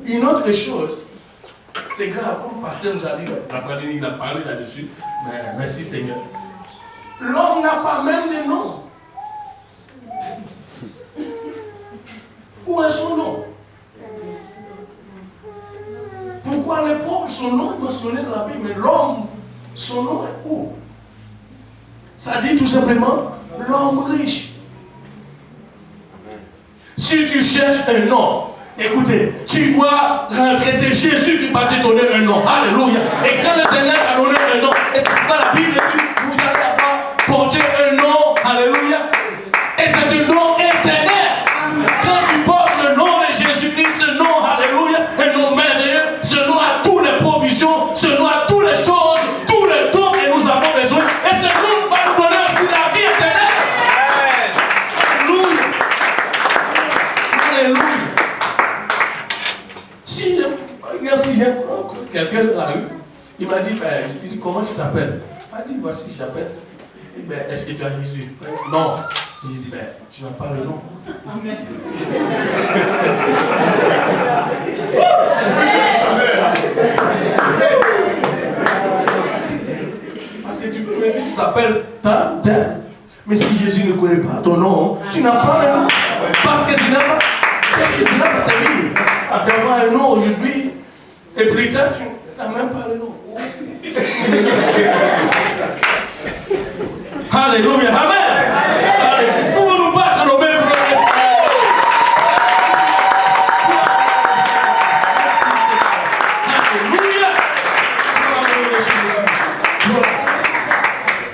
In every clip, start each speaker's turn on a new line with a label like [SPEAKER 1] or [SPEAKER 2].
[SPEAKER 1] Une autre chose, c'est grave, comme pasteur nous a dit, la frère Denis a parlé là-dessus, mais merci Seigneur. L'homme n'a pas même de nom. Où est son nom? Pourquoi les pauvres, son nom est mentionné dans la Bible, mais l'homme, son nom est où? Ça dit tout simplement l'homme riche. Si tu cherches un nom, écoutez, tu dois rentrer, c'est Jésus qui va te donner un nom. Alléluia. Et quand l'Éternel a donné un nom, et c'est pourquoi la Bible dit, vous allez avoir porté un nom. Alléluia. Et c'est un nom éternel. Quand tu portes le nom de Jésus-Christ, ce nom, alléluia, un nom merveilleux, ce nom a toutes les provisions, ce nom a toutes les choses, tous les dons que nous avons besoin. Et ce nom va nous donner aussi la vie éternelle. Alléluia. Alléluia. Si j'ai quelqu'un dans la rue, il m'a dit, ben, je te dis, comment tu t'appelles? Il m'a dit, voici, j'appelle. Ben, est-ce que tu as Jésus? Non. J'ai dit, ben, tu n'as pas le nom. Amen. Parce que tu peux me dire, tu t'appelles tel. Mais si Jésus ne connaît pas ton nom, tu n'as pas le nom. Parce que cela va servir d'avoir un nom aujourd'hui. Et plus tard, tu n'as même pas le nom. Alléluia. Amen. Amen. Pour nous battre nos mêmes promesses. Alléluia.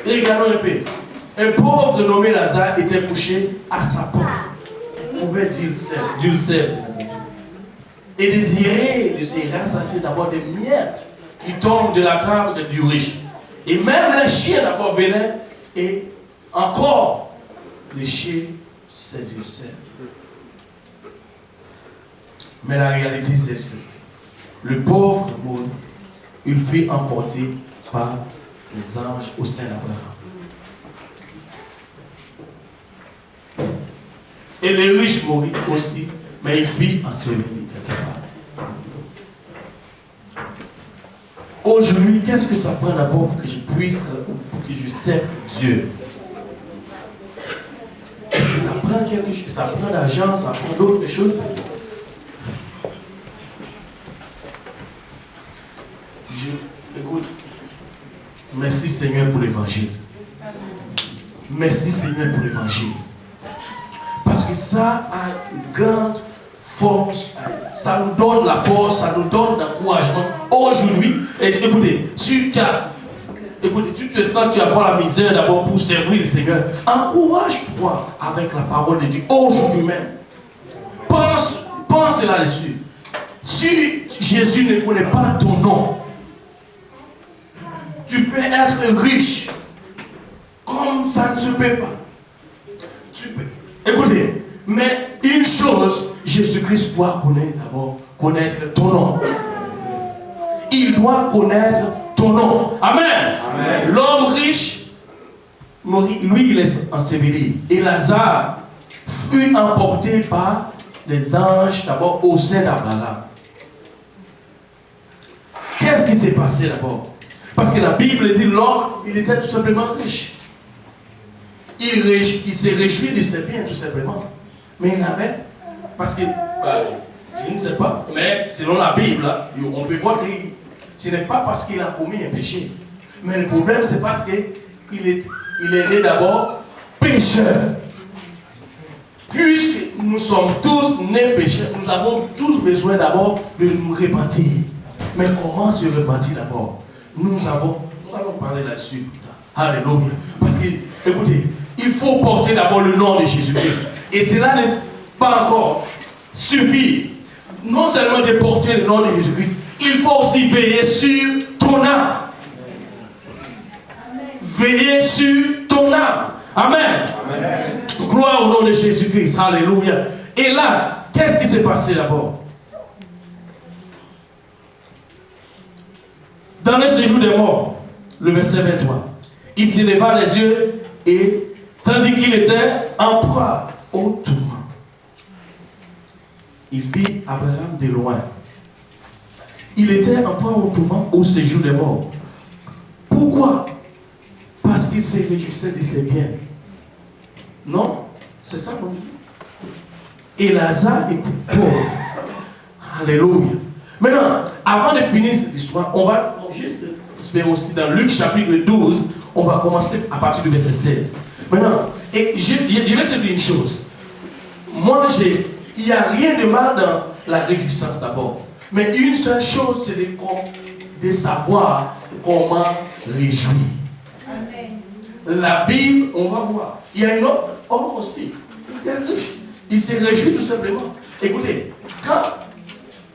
[SPEAKER 1] Et regardons le pays. Un pauvre nommé Lazare était couché à sa porte. Pouvait d'ulcère. Et désirait de se rassasier d'abord des miettes qui tombent de la table du riche. Et même les chiens d'abord venaient et encore lécher ses ulcères. Mais la réalité c'est ceci. Le pauvre mourut, il fut emporté par les anges au sein d'Abraham. Et le riche mourut aussi, mais il fut enseveli quelque part. Aujourd'hui, qu'est-ce que ça prend d'abord pour que je puisse, pour que je serve Dieu? Est-ce que ça prend quelque chose? Ça prend l'argent, ça prend d'autres choses? Écoute, merci Seigneur pour l'évangile. Merci Seigneur pour l'évangile. Parce que ça a une grande force, ça nous donne la force, ça nous donne l'encouragement. Aujourd'hui, écoutez, tu te sens, tu as la misère d'abord pour servir le Seigneur. Encourage-toi avec la parole de Dieu aujourd'hui même. Pense là-dessus. Si Jésus ne connaît pas ton nom, tu peux être riche comme ça ne se peut pas. Écoutez, mais une chose, Jésus-Christ doit connaître ton nom. Il doit connaître ton nom. Amen. Amen. L'homme riche, lui, il est enseveli. Et Lazare fut emporté par les anges d'abord au sein d'Abraham. Qu'est-ce qui s'est passé d'abord? Parce que la Bible dit l'homme, il était tout simplement riche. Il s'est réjoui de ses biens tout simplement. Mais il n'avait, parce que, je ne sais pas, mais selon la Bible, on peut voir que ce n'est pas parce qu'il a commis un péché. Mais le problème, c'est parce qu'il est né d'abord pécheur. Puisque nous sommes tous nés pécheurs, nous avons tous besoin d'abord de nous repentir. Mais comment se repentir d'abord? Nous allons parler là-dessus plus tard. Alléluia. Parce que, écoutez, il faut porter d'abord le nom de Jésus-Christ. Et cela n'est pas encore suffire. Non seulement de porter le nom de Jésus-Christ, il faut aussi veiller sur ton âme. Veiller sur ton âme. Amen. Amen. Gloire au nom de Jésus-Christ. Alléluia. Et là, qu'est-ce qui s'est passé d'abord? Dans le séjour des morts, le verset 23, il s'éleva les yeux et, tandis qu'il était en proie au tourment, il vit Abraham de loin Il était un point ottoman au séjour des morts. Pourquoi? Parce qu'il se réjouissait de ses biens. Non, c'est ça qu'on dit. Et Lazare était pauvre. Alléluia. Maintenant, avant de finir cette histoire, on va juste faire aussi dans Luc chapitre 12, on va commencer à partir du verset 16. Maintenant, et je vais te dire une chose. Moi, il n'y a rien de mal dans la réjouissance d'abord. Mais une seule chose, c'est de savoir comment réjouir. Amen. La Bible, on va voir. Il y a un autre homme aussi. Il est riche. Il se réjouit tout simplement. Écoutez, quand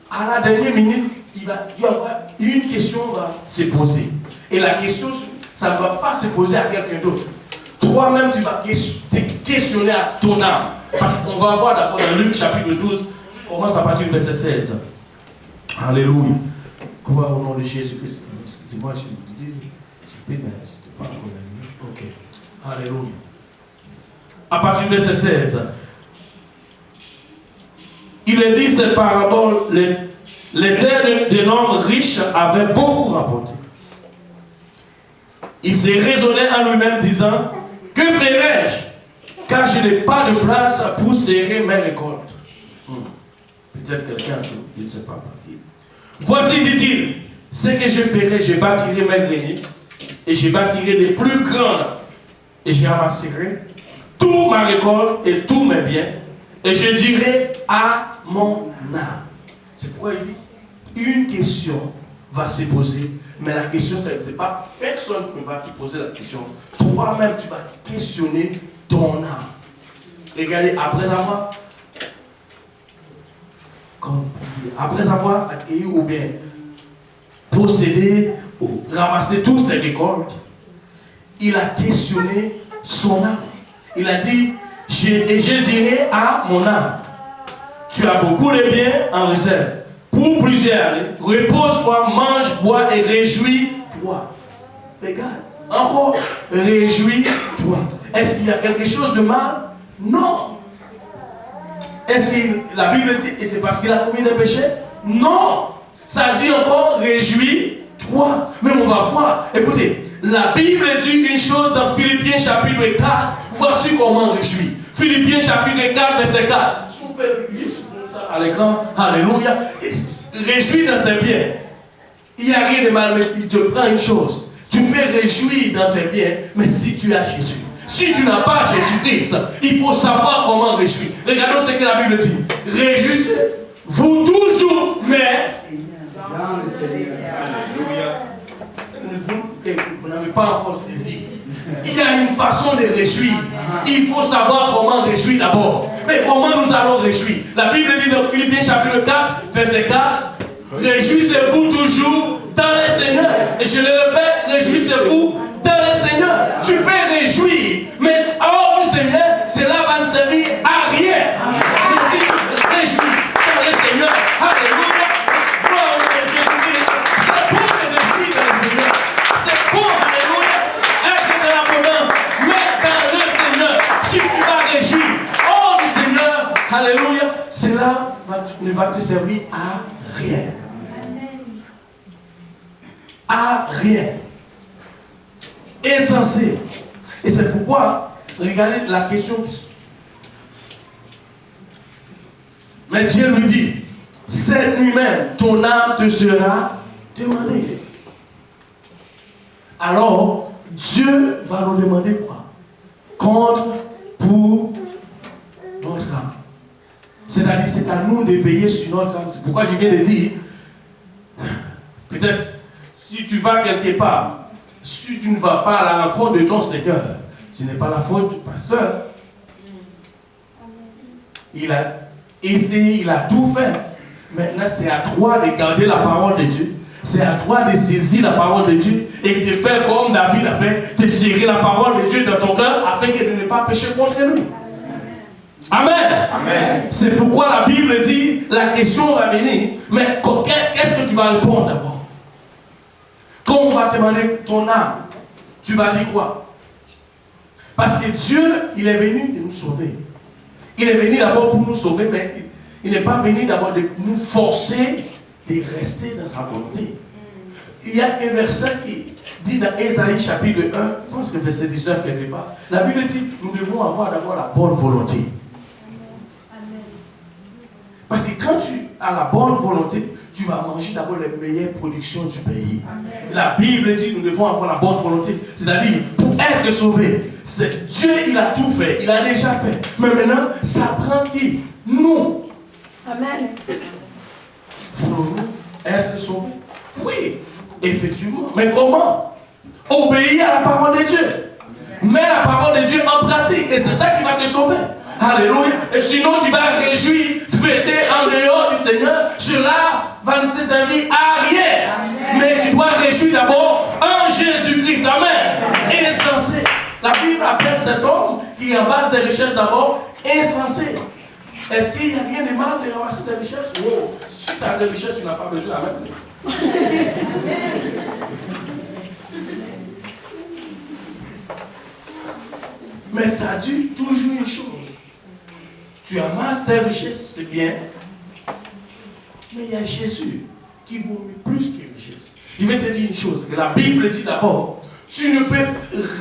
[SPEAKER 1] à la dernière minute, il va y avoir une question va se poser. Et la question, ça ne va pas se poser à quelqu'un d'autre. Toi-même, tu vas te questionner à ton âme. Parce qu'on va voir d'abord dans Luc chapitre 12, on commence à partir du verset 16. Alléluia. Gloire au nom de Jésus-Christ. Excusez-moi, je me dis, je ne pas encore la ok. Alléluia. À partir du verset 16. Il est dit cette parabole, les terres d'un homme riche avaient beaucoup rapporté. Il s'est raisonné en lui-même disant, que ferai-je, car je n'ai pas de place pour serrer mes récoltes. Peut-être quelqu'un, je ne sais pas. Voici, dit-il, ce que je ferai, je bâtirai mes greniers, et je bâtirai des plus grandes, et je ramasserai toute ma récolte et tous mes biens, et je dirai à mon âme. C'est pourquoi il dit, une question va se poser, mais la question, c'est pas personne ne va te poser la question. Toi-même, tu vas questionner ton âme. Regardez, après avoir accueilli ou bien possédé ou ramassé toutes ses récoltes, il a questionné son âme. Il a dit, je dirai à mon âme, tu as beaucoup de biens en réserve. Pour plusieurs années, repose-toi, mange, bois et réjouis-toi. Regarde, encore, réjouis-toi. Est-ce qu'il y a quelque chose de mal? Non. Est-ce que la Bible dit, et c'est parce qu'il a commis des péchés? Non. Ça dit encore, réjouis-toi. Mais on va voir. Écoutez, la Bible dit une chose dans Philippiens chapitre 4. Voici comment réjouir. Philippiens chapitre 4, verset 4. À l'écran, alléluia. Réjouis dans ses biens. Il n'y a rien de mal, mais il te prend une chose. Tu peux réjouir dans tes biens, mais si tu as Jésus. Si tu n'as pas Jésus-Christ, il faut savoir comment réjouir. Regardons ce que la Bible dit. Réjouissez-vous toujours, mais dans le Seigneur. Alléluia. Vous n'avez pas encore saisi. Il y a une façon de réjouir. Il faut savoir comment réjouir d'abord. Mais comment nous allons réjouir? La Bible dit dans Philippiens chapitre 4, verset 4, réjouissez-vous toujours dans le Seigneur. Et je le répète, réjouissez-vous dans le Seigneur. Tu peux réjouir, mais hors du Seigneur, cela va ne servir à rien. Mais si tu réjouis dans le Seigneur, alléluia, gloire au nom de Jésus-Christ. C'est bon de réjouir dans le Seigneur. C'est bon, alléluia, être dans l'abondance, mais dans le Seigneur, si tu vas réjouir hors du Seigneur, alléluia, cela ne va te servir à rien. À rien. Insensé. Et c'est pourquoi, regardez la question. Mais Dieu lui dit, cette nuit même, ton âme te sera demandée. Alors, Dieu va nous demander quoi? Compte pour notre âme. C'est-à-dire, c'est à nous de veiller sur notre âme. C'est pourquoi je viens de dire, peut-être, si tu vas quelque part, si tu ne vas pas à la rencontre de ton Seigneur, ce n'est pas la faute du pasteur. Il a essayé, il a tout fait. Maintenant, c'est à toi de garder la parole de Dieu. C'est à toi de saisir la parole de Dieu et de faire comme David a fait, de serrer la parole de Dieu dans ton cœur afin que de ne pas pécher contre lui. Amen. Amen. C'est pourquoi la Bible dit, la question va venir, mais qu'est-ce que tu vas répondre d'abord? Quand on va te demander ton âme, tu vas dire quoi? Parce que Dieu, il est venu de nous sauver. Il est venu d'abord pour nous sauver, mais il n'est pas venu d'abord de nous forcer de rester dans sa volonté. Il y a un verset qui dit dans Ésaïe chapitre 1, je pense que verset 19 quelque part, la Bible dit, nous devons avoir d'abord la bonne volonté. Parce que quand tu as la bonne volonté, tu vas manger d'abord les meilleures productions du pays. La Bible dit que nous devons avoir la bonne volonté. C'est-à-dire, pour être sauvé, Dieu, il a tout fait, il a déjà fait. Mais maintenant, ça prend qui? Nous.
[SPEAKER 2] Amen.
[SPEAKER 1] Voulons-nous être sauvés? Oui, effectivement. Mais comment? Obéir à la parole de Dieu. Mets la parole de Dieu en pratique. Et c'est ça qui va te sauver. Alléluia. Et sinon, tu vas réjouir, fêter en dehors du Seigneur. Cela va ne te servir à rien. Amen. Mais tu dois réjouir d'abord en Jésus-Christ. Amen. Insensé. La Bible appelle cet homme qui ramasse des richesses d'abord insensé. Est-ce qu'il n'y a rien de mal de ramasser des richesses? Oh, si tu as des richesses, tu n'as pas besoin. Amen. Mais ça dit toujours une chose. Tu amasses tes richesses, c'est bien. Mais il y a Jésus qui vaut plus que richesse. Je vais te dire une chose, que la Bible dit d'abord, tu ne peux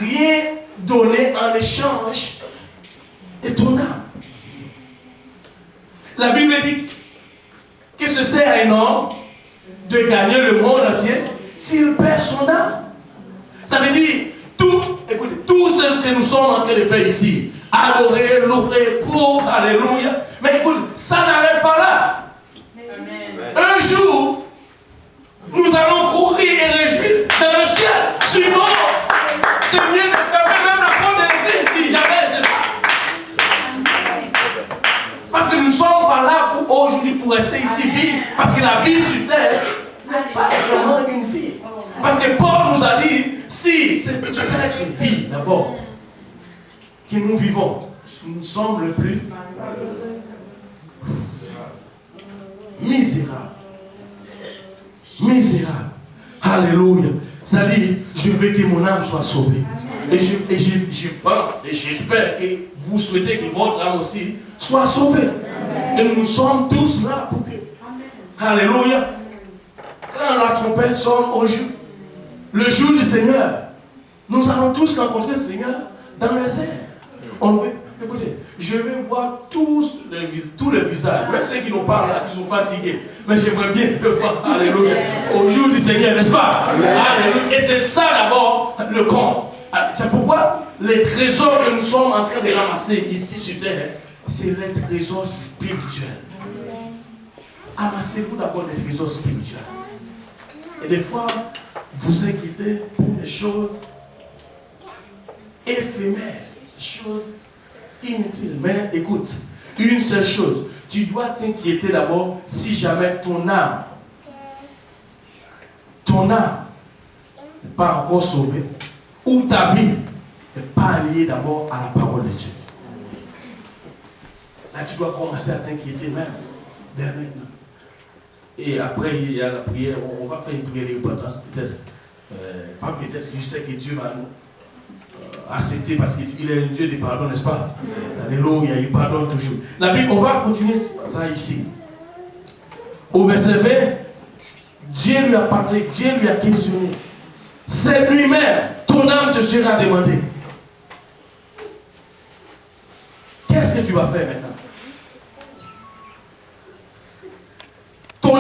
[SPEAKER 1] rien donner en échange de ton âme. La Bible dit que ce sert à un homme de gagner le monde entier s'il perd son âme. Ça veut dire, écoutez, tout ce que nous sommes en train de faire ici, adorer, louer, cours, alléluia, mais écoute, ça n'arrête pas là. Amen. Un jour, nous allons courir et réjouir dans le ciel. Sinon, c'est mieux de fermer même la porte de l'église si jamais c'est là. Parce que nous ne sommes pas là pour aujourd'hui pour rester ici vivre. Parce que la vie sur terre n'est pas vraiment une vie. Parce que Paul nous a dit, si c'est cette vie d'abord que nous vivons, nous sommes le plus misérable. Misérable. Alléluia. C'est-à-dire, je veux que mon âme soit sauvée. Et je pense et j'espère que vous souhaitez que votre âme aussi soit sauvée. Et nous sommes tous là pour que. Alléluia. Quand la trompette sonne au jour, le jour du Seigneur, nous allons tous rencontrer le Seigneur dans les airs. On veut, écoutez, je vais voir tous les visages, même ceux qui n'ont pas là, qui sont fatigués. Mais j'aimerais bien le voir, alléluia, au jour du Seigneur, n'est-ce pas? Alléluia. Et c'est ça d'abord le compte. C'est pourquoi les trésors que nous sommes en train de ramasser ici sur terre, c'est les trésors spirituels. Amassez-vous d'abord les trésors spirituels. Et des fois, vous inquiétez pour des choses éphémères, des choses inutiles. Mais écoute, une seule chose, tu dois t'inquiéter d'abord si jamais ton âme n'est pas encore sauvée, ou ta vie n'est pas liée d'abord à la parole de Dieu. Là, tu dois commencer à t'inquiéter même dès maintenant. Et après, il y a la prière, on va faire une prière de repentance, peut-être. Pas peut-être, je sais que Dieu va nous accepter parce qu'il est un Dieu de pardon, n'est-ce pas? Alléluia, il pardonne toujours. La Bible, on va continuer ça ici. Au verset 20, Dieu lui a parlé, Dieu lui a questionné. C'est lui-même, ton âme te sera demandée. Qu'est-ce que tu vas faire maintenant?